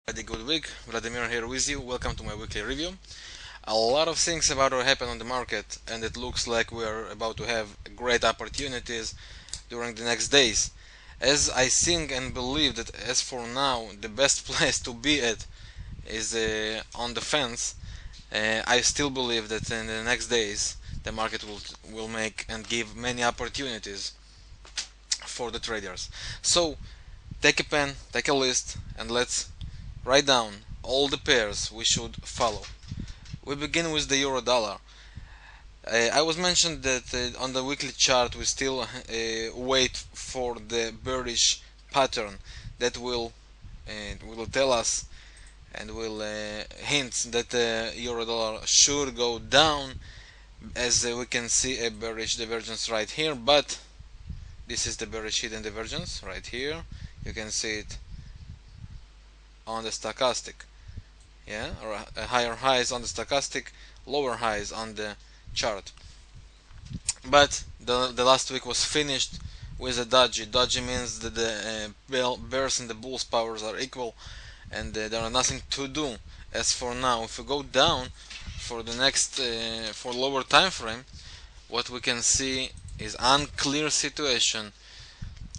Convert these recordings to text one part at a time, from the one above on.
Good week, Vladimir here with you. Welcome to my weekly review. A lot of things about what happened on the market, and it looks like we are about to have great opportunities during the next days. As I think and believe that as for now the best place to be at is on the fence, I still believe that in the next days the market will make and give many opportunities for the traders. So take a pen, take a list, and let's write down all the pairs we should follow. We begin with the euro dollar. I was mentioned that on the weekly chart we still wait for the bearish pattern that will tell us and will hint that the euro dollar should go down, as we can see a bearish divergence right here. But this is the bearish hidden divergence right here. You can see it on the stochastic, or higher highs on the stochastic, lower highs on the chart. But the last week was finished with a doji. Doji means that the bears and the bulls powers are equal, and there are nothing to do. As for now, if we go down for the next for lower time frame, what we can see is unclear situation.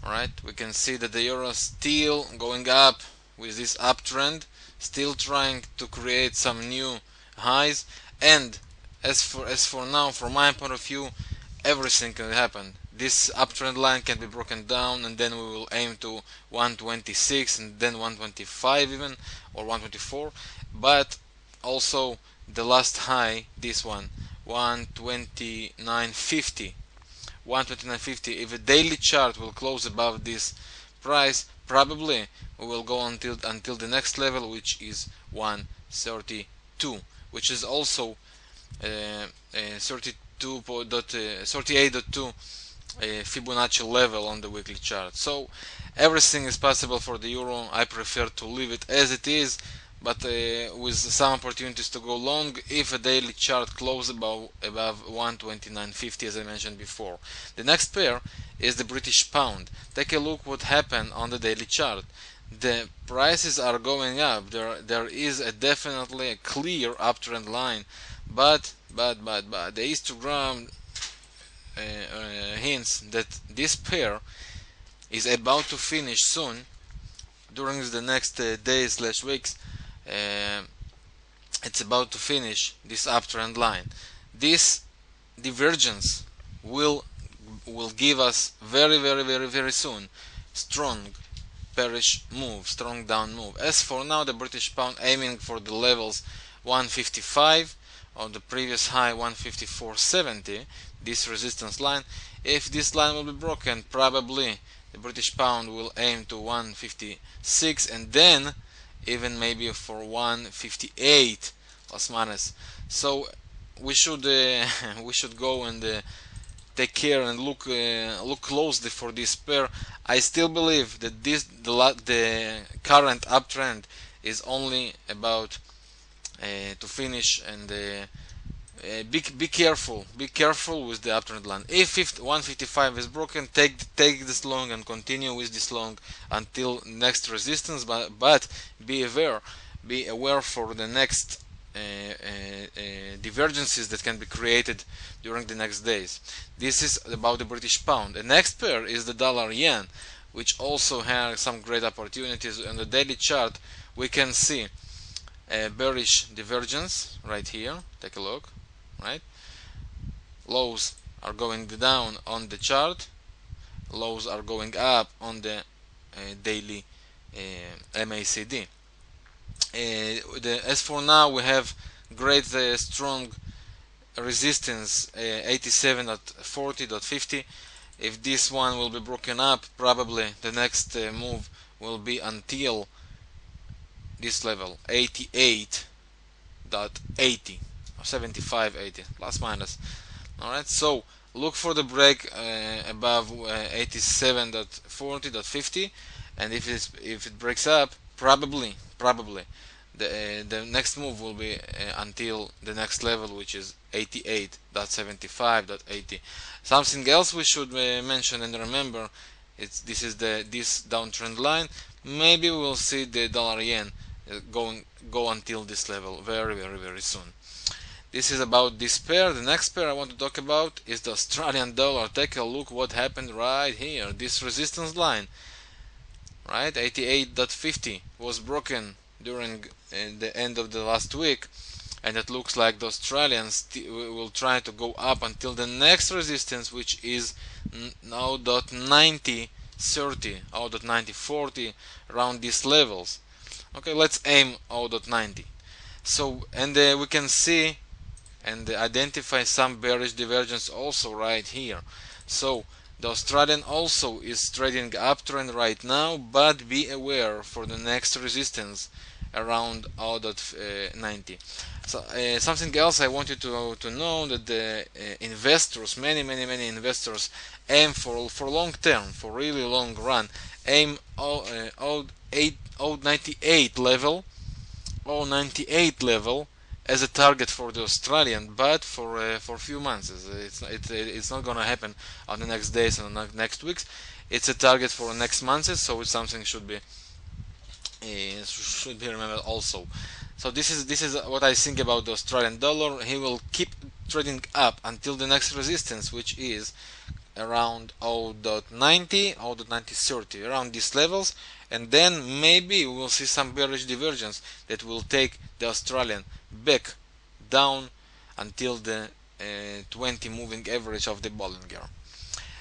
Right, we can see that the euro is still going up with this uptrend, still trying to create some new highs. And as for now, from my point of view, everything can happen. This uptrend line can be broken down, and then we will aim to 126 and then 125 even, or 124. But also the last high, this one, 129.50. 129.50. If a daily chart will close above this price, probably we will go until the next level, which is 132, which is also 38.2 Fibonacci level on the weekly chart. So everything is possible for the euro. I prefer to leave it as it is, but with some opportunities to go long if a daily chart closes above 129.50, as I mentioned before. The next pair is the British pound. Take a look what happened on the daily chart. The prices are going up. There is definitely a clear uptrend line, but the histogram hints that this pair is about to finish soon during the next days/weeks. It's about to finish this uptrend line. This divergence will give us very soon strong bearish move, strong down move. As for now, the British pound aiming for the levels 155 on the previous high, 154.70, this resistance line. If this line will be broken, probably the British pound will aim to 156 and then even maybe for 158 plus minus. So we should go and take care and look closely for this pair. I still believe that the current uptrend is only about to finish, and be careful with the uptrend line. If 155 is broken, take this long and continue with this long until next resistance, but be aware for the next divergences that can be created during the next days. This is about the British pound. The next pair is the dollar yen, which also has some great opportunities. On the daily chart we can see a bearish divergence right here. Take a look. Right, lows are going down on the chart, lows are going up on the daily MACD. As for now, we have great strong resistance 87.40.50. If this one will be broken up, probably the next move will be until this level 88.80. 75.80 plus minus. Alright, so look for the break above 87.40.50, and if it breaks up, probably the next move will be until the next level, which is 88.75.80. Something else we should mention and remember, this downtrend line. Maybe we'll see the dollar yen go until this level very soon. This is about this pair. The next pair I want to talk about is the Australian dollar. Take a look what happened right here. This resistance line, right, 88.50, was broken during the end of the last week, and it looks like the Australians will try to go up until the next resistance, which is 0.9030, 0.9040, around these levels. Okay, let's aim 0.90. So, and we can see and identify some bearish divergence also right here. So the Australian also is trading uptrend right now, but be aware for the next resistance around 0.90. So something else I want you to know, that the investors, many investors aim for long term, for really long run, aim 0.98 level, 0.98 level as a target for the Australian, but for few months. It's not gonna happen on the next days and the next weeks. It's a target for next months, so it's something should be remembered also. So this is what I think about the Australian dollar. He will keep trading up until the next resistance, which is around 0.90, 0.9030, around these levels, and then maybe we will see some bearish divergence that will take the Australian back down until the 20 moving average of the Bollinger.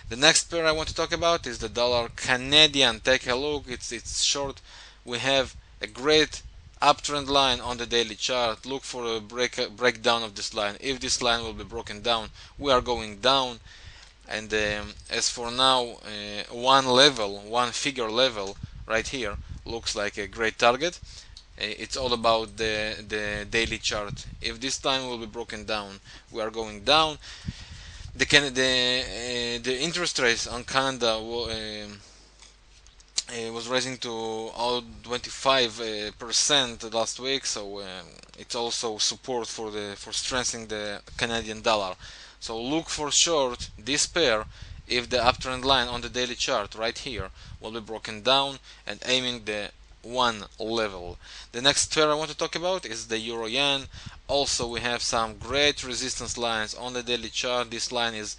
The next pair I want to talk about is the dollar Canadian. Take a look, it's short. We have a great uptrend line on the daily chart. Look for a breakdown of this line. If this line will be broken down, we are going down. And as for now, one figure level right here looks like a great target. It's all about the daily chart. If this line will be broken down, we are going down. The interest rates on Canada was rising to 25% last week, so it's also support for strengthening the Canadian dollar. So look for short this pair if the uptrend line on the daily chart right here will be broken down, and aiming the one level. The next pair I want to talk about is the Euro Yen. Also we have some great resistance lines on the daily chart. This line is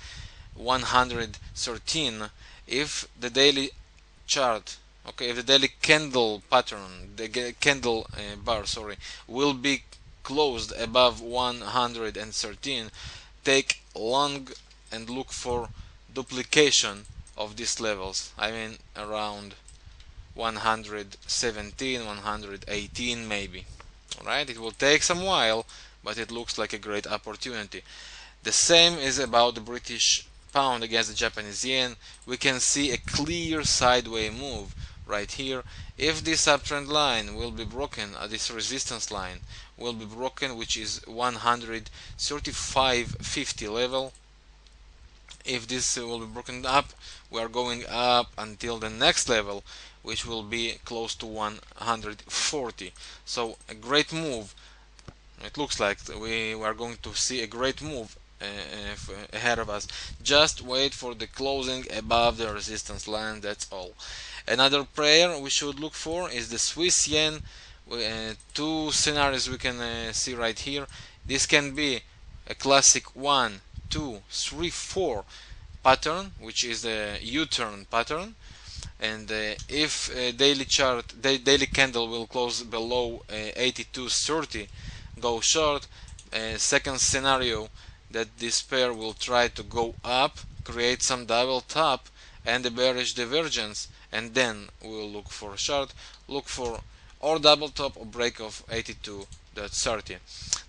113. If the daily chart, okay, if the daily candle pattern, the candle bar, sorry, will be closed above 113, take long and look for duplication of these levels. I mean around 117, 118 maybe. Alright, it will take some while, but it looks like a great opportunity. The same is about the British pound against the Japanese yen. We can see a clear sideways move right here. If this uptrend line will be broken, this resistance line will be broken, which is 135.50 level. If this will be broken up, we are going up until the next level, which will be close to 140. So a great move. It looks like we are going to see a great move ahead of us. Just wait for the closing above the resistance line, that's all. Another pair we should look for is the Swiss yen. Two scenarios we can see right here. This can be a classic 1, 2, 3, 4 pattern, which is the U-turn pattern, and if daily candle will close below 82.30, go short. Second scenario, that this pair will try to go up, create some double top and a bearish divergence, and then we will look for short, look for or double top or break of 82.30.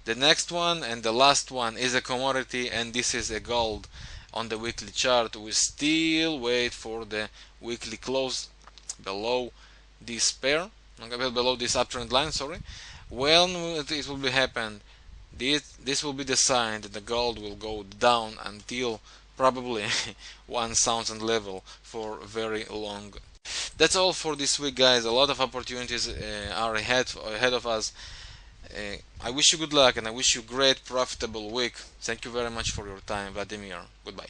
The next one and the last one is a commodity, and this is a gold. On the weekly chart we still wait for the weekly close below this pair, below this uptrend line, sorry. When it will be happen, this will be the sign that the gold will go down until probably 1000 level for very long. That's all for this week, guys. A lot of opportunities are ahead of us. I wish you good luck, and I wish you great profitable week. Thank you very much for your time. Vladimir. Goodbye.